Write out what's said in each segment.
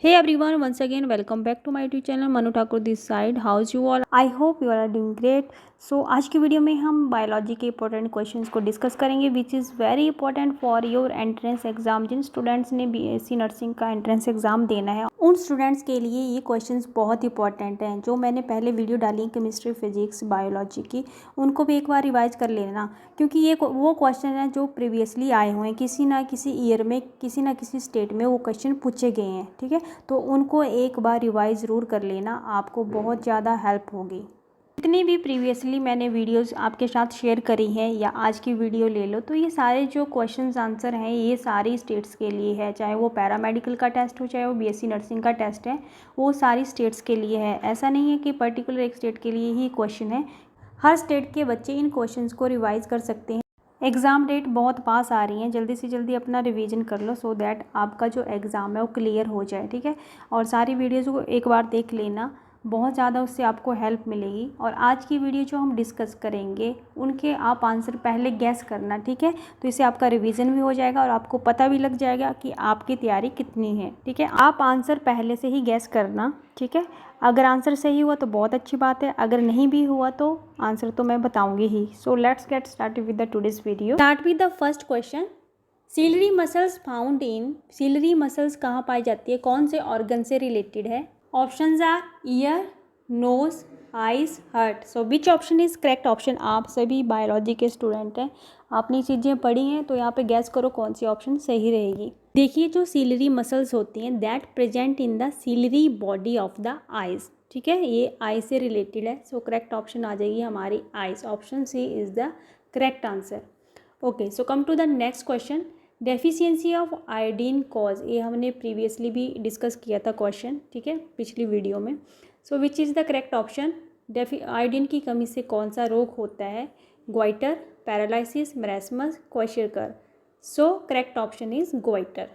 Hey everyone, once again welcome back to my YouTube channel Manu Thakur this side. How's you all? I hope you are doing great. So आज की video में हम biology के important questions को discuss करेंगे which is very important for your entrance exam. जिन students ने BSc nursing का एंट्रेंस एग्जाम देना है उन स्टूडेंट्स के लिए ये क्वेश्चंस बहुत इंपॉर्टेंट हैं. जो मैंने पहले वीडियो डाली केमिस्ट्री, फिजिक्स, बायोलॉजी की, उनको भी एक बार रिवाइज कर लेना, क्योंकि ये वो क्वेश्चन हैं जो प्रीवियसली आए हुए हैं. किसी ना किसी ईयर में, किसी ना किसी स्टेट में वो क्वेश्चन पूछे गए हैं. ठीक है, तो उनको एक बार रिवाइज ज़रूर कर लेना, आपको बहुत ज़्यादा हेल्प होगी. जितनी भी प्रीवियसली मैंने वीडियोस आपके साथ शेयर करी हैं या आज की वीडियो ले लो, तो ये सारे जो क्वेश्चंस आंसर हैं ये सारी स्टेट्स के लिए है. चाहे वो पैरामेडिकल का टेस्ट हो, चाहे वो बीएससी नर्सिंग का टेस्ट है, वो सारी स्टेट्स के लिए है. ऐसा नहीं है कि पर्टिकुलर एक स्टेट के लिए ही क्वेश्चन है. हर स्टेट के बच्चे इन क्वेश्चंस को रिवाइज कर सकते हैं. एग्ज़ाम डेट बहुत पास आ रही हैं, जल्दी से जल्दी अपना रिवीजन कर लो सो दैट आपका जो एग्ज़ाम है वो क्लियर हो जाए. ठीक है, और सारी वीडियोज़ को एक बार देख लेना, बहुत ज़्यादा उससे आपको हेल्प मिलेगी. और आज की वीडियो जो हम डिस्कस करेंगे उनके आप आंसर पहले गैस करना. ठीक है, तो इससे आपका रिवीजन भी हो जाएगा और आपको पता भी लग जाएगा कि आपकी तैयारी कितनी है. ठीक है, आप आंसर पहले से ही गैस करना. ठीक है, अगर आंसर सही हुआ तो बहुत अच्छी बात है, अगर नहीं भी हुआ तो आंसर तो मैं बताऊंगी ही. So let's get started with the today's video. Start with the first question. Ciliary muscles found in, ciliary muscles कहाँ पाई जाती है, कौन से ऑर्गन से रिलेटेड है? Options are ear, nose, eyes, heart. So which option is correct option? आप सभी बायोलॉजी के स्टूडेंट हैं, आपने चीज़ें पढ़ी हैं, तो यहाँ पे गैस करो कौन सी ऑप्शन सही रहेगी. देखिए, जो सिलरी मसल्स होती हैं that present in the ciliary body of the eyes. ठीक है, ये आई से रिलेटेड है. सो करेक्ट ऑप्शन आ जाएगी हमारी eyes. Option C is the correct answer. Okay, so come to the next question. Deficiency of iodine cause, ये हमने प्रीवियसली भी डिस्कस किया था क्वेश्चन. ठीक है, पिछली वीडियो में. So which is the correct option? Iodine की कमी से कौन सा रोग होता है? Goitre, paralysis, marasmus, kwashiorkor. So correct option is goitre.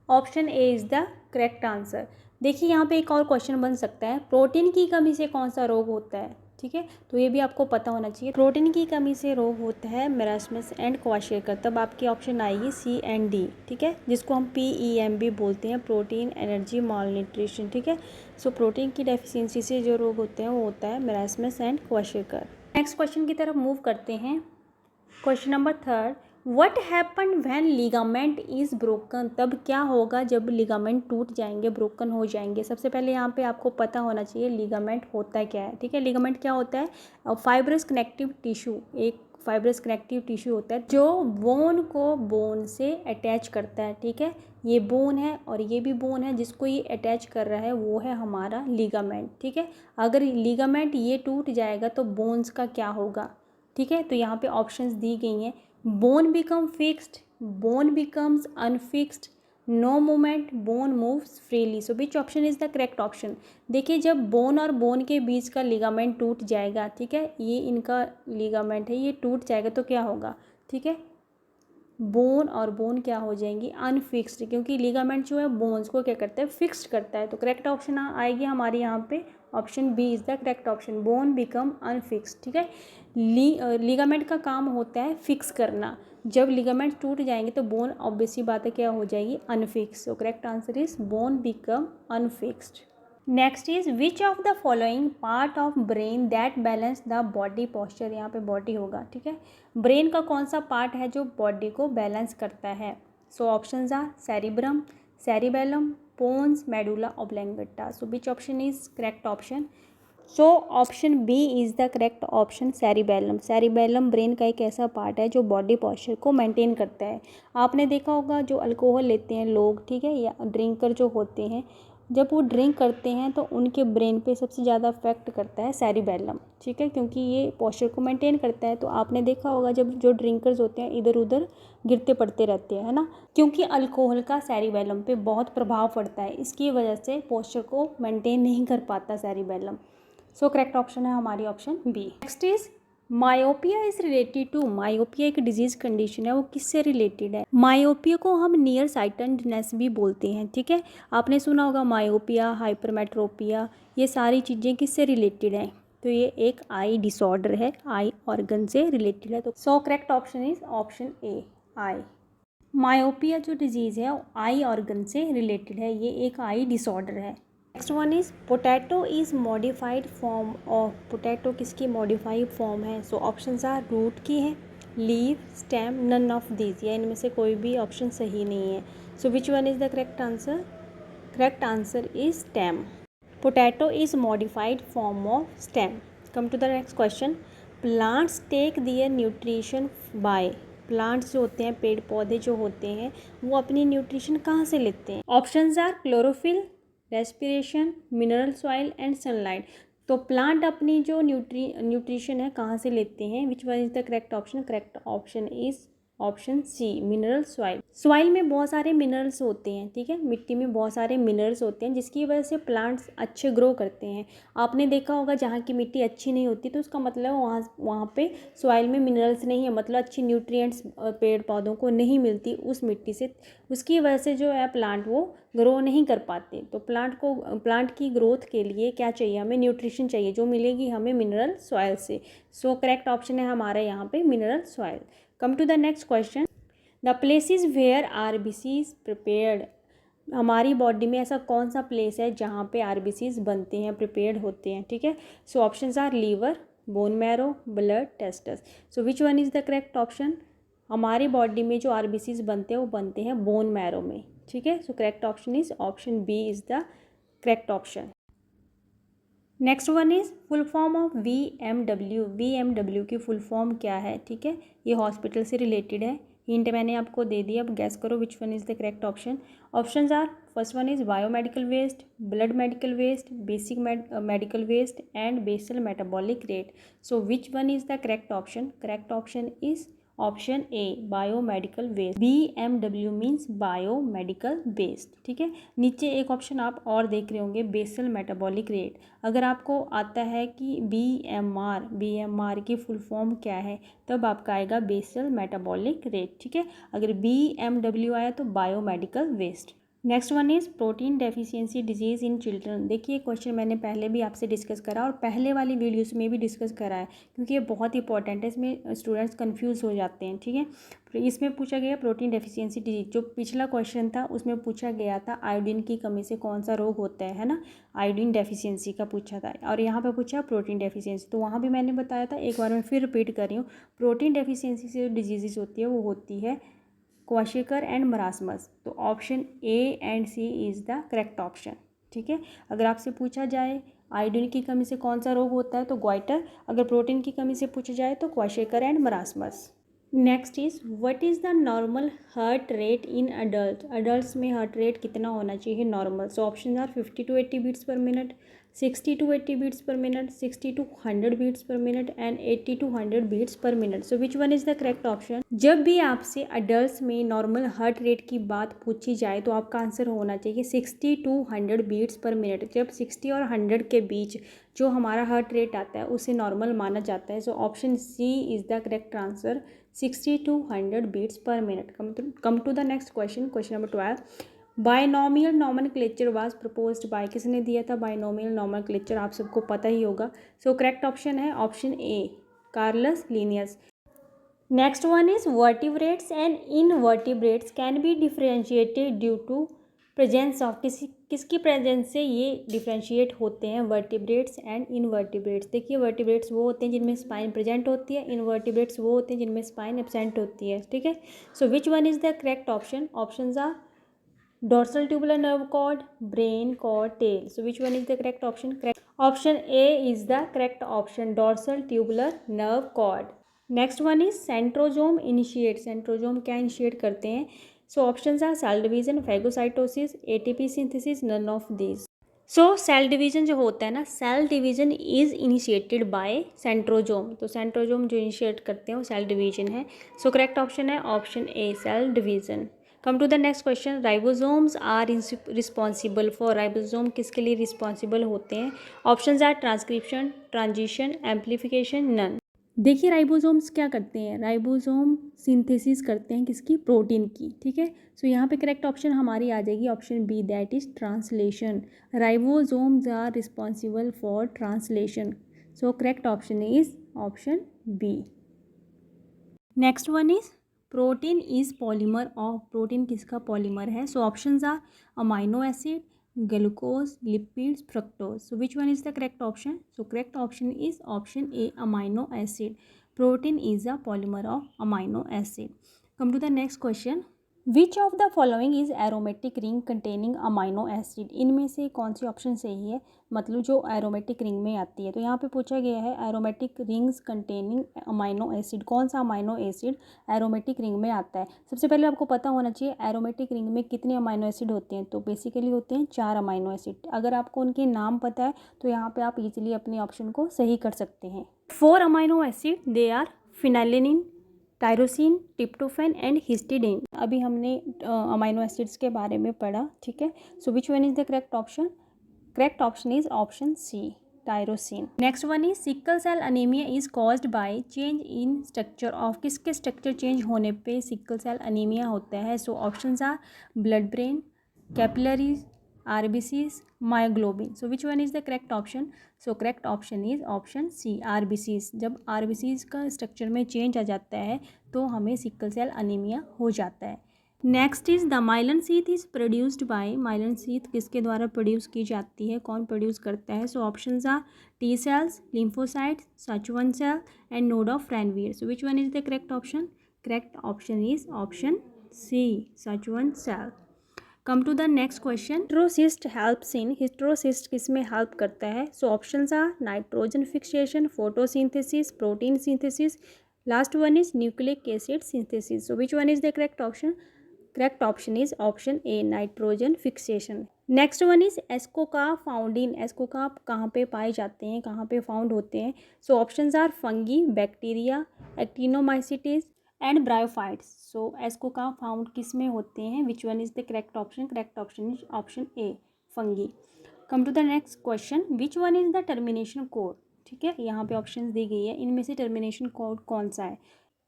Option A is the correct answer. देखिए, यहाँ पे एक और क्वेश्चन बन सकता है, प्रोटीन की कमी से कौन सा रोग होता है? ठीक है, तो ये भी आपको पता होना चाहिए. प्रोटीन की कमी से रोग होता है मरास्मस एंड क्वाशरकर. तब आपकी ऑप्शन आएगी सी एंड डी. ठीक है, जिसको हम PEM भी बोलते हैं, प्रोटीन एनर्जी माल न्यूट्रिशन. ठीक है, सो प्रोटीन की डेफिशिएंसी से जो रोग होते हैं वो होता है मरास्मस एंड क्वाशरकर. नेक्स्ट क्वेश्चन की तरफ मूव करते हैं. Question number third. What happen when ligament is broken, तब क्या होगा जब लिगामेंट टूट जाएंगे, ब्रोकन हो जाएंगे? सबसे पहले यहाँ पे आपको पता होना चाहिए लिगामेंट होता क्या है. ठीक है, लिगामेंट क्या होता है? फाइब्रस कनेक्टिव टिश्यू, एक फाइब्रस कनेक्टिव टिश्यू होता है जो बोन को बोन से अटैच करता है. ठीक है, ये बोन है और ये भी बोन है, जिसको ये अटैच कर रहा है वो है हमारा लिगामेंट. ठीक है, अगर लिगामेंट ये टूट जाएगा तो बोन्स का क्या होगा? ठीक है, तो यहाँ पे ऑप्शंस दी गई हैं. Bone become fixed, bone becomes unfixed, no movement, bone moves freely. So which option is the correct option? देखिए, जब बोन और बोन के बीच का लिगामेंट टूट जाएगा, ठीक है, ये इनका लिगामेंट है, ये टूट जाएगा तो क्या होगा? ठीक है, बोन और बोन क्या हो जाएंगी? अनफिक्स्ड, क्योंकि लिगामेंट जो है बोन्स को क्या करता है? फिक्स्ड करता है. तो करेक्ट ऑप्शन आएगी हमारे यहाँ पे option B is the correct option, bone become unfixed. ठीक है, लिगामेंट का काम होता है फिक्स करना. जब लिगामेंट टूट जाएंगे तो बोन ऑब्वियसली बात है क्या हो जाएगी? Unfix. So correct answer is bone become unfixed. Next is which of the following part of brain that balance the body posture. यहाँ पे बॉडी होगा. ठीक है, ब्रेन का कौन सा पार्ट है जो बॉडी को बैलेंस करता है? So options are cerebrum, cerebellum, pons, medulla oblongata. So which option is correct option? So option B is the correct option, cerebellum. Cerebellum brain का एक ऐसा पार्ट है जो बॉडी पोस्चर को मेंटेन करता है. आपने देखा होगा जो अल्कोहल लेते हैं लोग, ठीक है, या ड्रिंकर जो होते हैं, जब वो ड्रिंक करते हैं तो उनके ब्रेन पे सबसे ज़्यादा अफेक्ट करता है सेरिबेलम. ठीक है, क्योंकि ये पोस्चर को मेंटेन करता है. तो आपने देखा होगा जब जो ड्रिंकर्स होते हैं इधर उधर गिरते पड़ते रहते हैं, है ना, क्योंकि अल्कोहल का सेरिबेलम पे बहुत प्रभाव पड़ता है. इसकी वजह से पोस्चर को मेंटेन नहीं कर पाता सेरिबेलम. सो करेक्ट ऑप्शन है हमारी option B. Next is myopia is related to. Myopia एक डिजीज कंडीशन है, वो किससे रिलेटेड है? मायोपिया को हम नियर साइटेडनेस भी बोलते हैं. ठीक है, आपने सुना होगा मायोपिया, हाइपरमेट्रोपिया, ये सारी चीज़ें किससे रिलेटेड हैं? तो ये एक आई डिसऑर्डर है, आई ऑर्गन से रिलेटेड है. तो so correct option is option A, eye. Myopia जो डिजीज़ है आई ऑर्गन से रिलेटेड है, ये एक आई डिसऑर्डर है। Next one is potato is modified form of, potato किसकी मॉडिफाइड फॉर्म है? सो ऑप्शंस आर रूट की है, leave, stem, none of these, या इनमें से कोई भी ऑप्शन सही नहीं है। So which one is the correct answer? Correct answer is stem. Potato is modified form of stem. Come to the next question, plants take their nutrition by, plants जो होते हैं, पेड़ पौधे जो होते हैं, वो अपनी न्यूट्रिशन कहाँ से लेते हैं? Options are chlorophyll, respiration, mineral soil and sunlight. तो प्लांट अपनी जो न्यूट्रिशन है कहाँ से लेते हैं? Which one is the correct option? Correct option is option C, mineral soil. Soil में बहुत सारे मिनरल्स होते हैं, ठीक है, मिट्टी में बहुत सारे मिनरल्स होते हैं जिसकी वजह से प्लांट्स अच्छे ग्रो करते हैं। आपने देखा होगा जहाँ की मिट्टी अच्छी नहीं होती तो उसका मतलब वहाँ पे सॉइल में मिनरल्स नहीं है, मतलब अच्छी न्यूट्रिएंट्स पेड़ पौधों को नहीं मिलती उस मिट्टी से, उसकी वजह से जो है प्लांट वो ग्रो नहीं कर पाते। तो प्लांट की ग्रोथ के लिए क्या चाहिए? हमें न्यूट्रिशन चाहिए, जो मिलेगी हमें मिनरल सॉइल से। सो करेक्ट ऑप्शन है हमारा यहाँ पे mineral soil. Come to the next question, the places where RBCs prepared, हमारी बॉडी में ऐसा कौन सा प्लेस है जहाँ पे आरबीसीज बनते हैं, प्रिपेयर्ड होते हैं, ठीक है। So options are liver, bone marrow, blood, testis. So which one is the correct option? हमारी बॉडी में जो आरबीसीज बनते हैं वो बनते हैं बोन मैरो में, ठीक है। So correct option is option B is the correct option. Next one is full form of VMW, VMW की फुल फॉर्म क्या है, ठीक है, ये हॉस्पिटल से रिलेटेड है। हिंट मैंने आपको दे दिया, अब गैस करो which one is the correct option. Options are, first one is biomedical waste, blood medical waste, basic medical waste and basal metabolic rate. So which one is the correct option? Correct option is option A, biomedical waste. BMW means biomedical waste, ठीक है। नीचे एक option आप और देख रहे होंगे, basal metabolic rate. अगर आपको आता है कि BMR की फुल फॉर्म क्या है, तब आपका आएगा बेसल मेटाबॉलिक रेट, ठीक है। अगर BMW आया तो biomedical waste. Next one is protein deficiency disease in children. देखिए क्वेश्चन मैंने पहले भी आपसे डिस्कस करा और पहले वाली वीडियोस में भी डिस्कस करा है, क्योंकि ये बहुत इंपॉर्टेंट है, इसमें स्टूडेंट्स कंफ्यूज हो जाते हैं, ठीक है। तो इसमें पूछा गया प्रोटीन डेफिशिएंसी डिजीज, जो पिछला क्वेश्चन था उसमें पूछा गया था आयोडीन की कमी से कौन सा रोग होता है ना, आयोडीन डेफिशिएंसी का पूछा था, और यहाँ पे पूछा प्रोटीन डेफिशिएंसी। तो वहाँ भी मैंने बताया था, एक बार मैं फिर रिपीट कर रही हूँ, प्रोटीन डेफिशिएंसी से जो डिजीज़ होती है वो होती है क्वाशिकर एंड मरासमस। तो option A and C is the correct option, ठीक है। अगर आपसे पूछा जाए आयोडीन की कमी से कौन सा रोग होता है तो ग्वाइटर, अगर प्रोटीन की कमी से पूछा जाए तो kwashiorkor and marasmus. Next is what is the normal heart rate in adult, adult में हार्ट रेट कितना होना चाहिए normal? So option are 50 to 80 beats per minute, 60 to 80 beats per minute, 60 to 100 beats per minute and 80 to 100 beats per minute. So which one is the correct option? जब भी आपसे adult में normal heart rate की बात पूछी जाए तो आपका आंसर होना चाहिए 60 to 100 बीट्स पर मिनट। जब 60 और 100 के बीच जो हमारा हार्ट रेट आता है उसे नॉर्मल माना जाता है। So option C is the correct answer, 60 to 100 beats per minute. Come to the next question, question number 12, binomial nomenclature was proposed by, किसने दिया था बायनोमियल नॉमेनक्लेचर? आप सबको पता ही होगा। सो करेक्ट ऑप्शन है option A, Carolus Linnaeus. Next one is vertebrates and invertebrates can be differentiated due to presence of, किसकी प्रेजेंस से ये डिफ्रेंशिएट होते हैं वर्टिब्रेट्स एंड इनवर्टिब्रेट्स? देखिए वर्टिब्रेट्स वो होते हैं जिनमें स्पाइन प्रेजेंट होती है, इनवर्टिब्रेट्स वो होते हैं जिनमें स्पाइन एब्सेंट होती है, ठीक है। So which one is the correct option? Options are dorsal tubular nerve cord, brain, cord, tail. So which one is the correct option? Correct option A is the correct option, dorsal tubular nerve cord. Next one is centrosome initiate, centrosome क्या initiate करते हैं? So options are cell division, phagocytosis, ATP synthesis, none of these. So cell division जो होता है ना, cell division is initiated by centrosome. तो centrosome जो initiate करते हैं वो सेल डिवीजन है। सो करेक्ट ऑप्शन है option A, cell division. Come to the next question, ribosomes are responsible for, ribosome किसके लिए रिस्पॉन्सिबल होते हैं? Options are transcription, transition, amplification, none. देखिए राइबोसोम्स क्या करते हैं, राइबोसोम सिंथेसिस करते हैं किसकी? प्रोटीन की, ठीक है। सो यहाँ पे करेक्ट ऑप्शन हमारी आ जाएगी option B, that is translation. Ribosomes are responsible for translation. So correct option is option B. Next one is protein is polymer of, protein किसका पॉलीमर है? So options are amino acid, glucose, lipids, fructose. So which one is the correct option? So correct option is option A, amino acid. Protein is a polymer of amino acid. Come to the next question. Which of the following is aromatic ring containing amino acid? इनमें से कौन C option सही है, मतलब जो aromatic ring में आती है? तो यहाँ पे पूछा गया है aromatic rings containing amino acid, कौन सा अमाइनो एसिड एरोमेटिक रिंग में आता है? सबसे पहले आपको पता होना चाहिए एरोमेटिक रिंग में कितने अमाइनो एसिड होते हैं। तो बेसिकली होते हैं 4 अमाइनो एसिड. अगर आपको उनके नाम पता है तो यहाँ पे आप इजीली अपने ऑप्शन को सही कर सकते हैं. 4 amino acid they are phenylalanine, tyrosine, tryptophan and histidine. अभी हमने अमाइनो एसिड्स के बारे में पढ़ा, ठीक है. So which one is the correct option? Correct option is option C, tyrosine. Next one is sickle cell anaemia is caused by change in structure of, किसके structure change होने पे सिकल सेल अनीमिया होता है? So options are blood brain, capillaries, RBCs, myoglobin. So which one is the correct option? So correct option is option C, RBCs. जब RBCs का structure में change आ जाता है तो हमें सिकल सेल अनीमिया हो जाता है. Next is the Mylan sheath is produced by, Mylan sheath किसके द्वारा प्रोड्यूस की जाती है, कौन प्रोड्यूस करता है? So options are T cells, lymphocytes, Schwann cell and node of Ranvier. So which one is the correct option? Correct option is option C, Schwann cell. Come to the next question. Heterocyst helps in, heterocyst किस में help करता है? So options are nitrogen fixation, photosynthesis, protein synthesis. Last one is nucleic acid synthesis. So which one is the correct option? Correct option is option A, nitrogen fixation. Next one is ascocarp found in, ascocarp कहाँ पे पाए जाते हैं, कहाँ पे found होते हैं? So options are fungi, bacteria, actinomycetes and bryophytes. So ascocarp found किस में होते हैं? Which one is the correct option? Correct option is option A, fungi. Come to the next question. Which one is the termination code? ठीक है, यहाँ पे option दी गई है, इनमें से टर्मिनेशन कोड कौन सा है?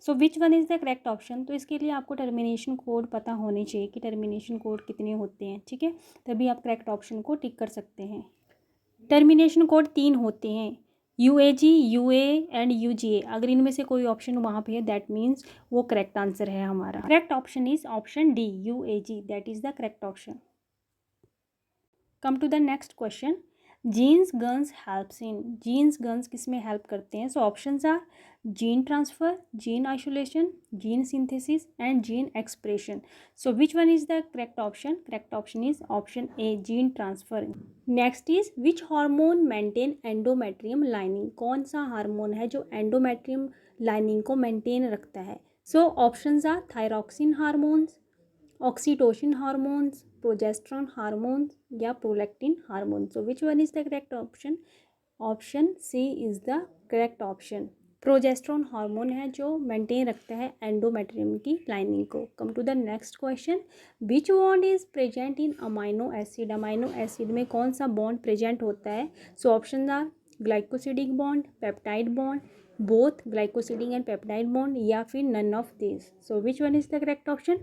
So which one is the correct option? तो इसके लिए आपको टर्मिनेशन कोड पता होने चाहिए कि टर्मिनेशन कोड कितने होते हैं, ठीक है, तभी आप करेक्ट ऑप्शन को टिक कर सकते हैं. टर्मिनेशन कोड 3 होते हैं, UAG, UA एंड UGA. अगर इनमें से कोई ऑप्शन वहाँ पे है दैट मीन्स वो करेक्ट आंसर है हमारा. Correct option is option D, UAG, that is the correct option. Come to the next question. Genes guns helps in, genes guns किस में हेल्प करते हैं? So options are gene transfer, gene isolation, gene synthesis and gene expression. So which one is the correct option? Correct option is option A, gene transfer. Next is which hormone maintain endometrium lining, कौन सा hormone है जो endometrium lining को maintain रखता है? So options are thyroxine hormones, oxytocin hormones, progesterone hormones या prolactin hormone. So which one is the correct option? Option C is the correct option. Progesterone hormone है जो मेंटेन रखता है एंडोमेट्रियम की lining को. Come to the next question. Which bond is present in amino acid, amino acid में कौन सा bond present होता है? So option are glycosidic bond, peptide bond, both glycosidic and peptide bond या फिर none of this. So which one is the correct option?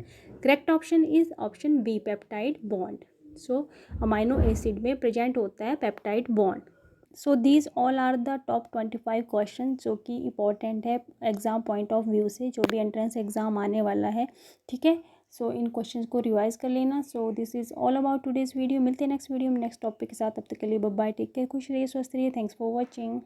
Correct option is option B, peptide bond. So amino acid में present होता है peptide bond. So these all are the top 25 question जो कि important है exam point of view से, जो भी entrance exam आने वाला है, ठीक है. सो इन क्वेश्चंस को रिवाइज कर लेना. So this is all about today's video. मिलते हैं नेक्स्ट वीडियो में नेक्स्ट टॉपिक के साथ. तब तक के लिए बाय बाय, टेक केयर, खुश रहिए, स्वस्थ रहिए. Thanks for watching.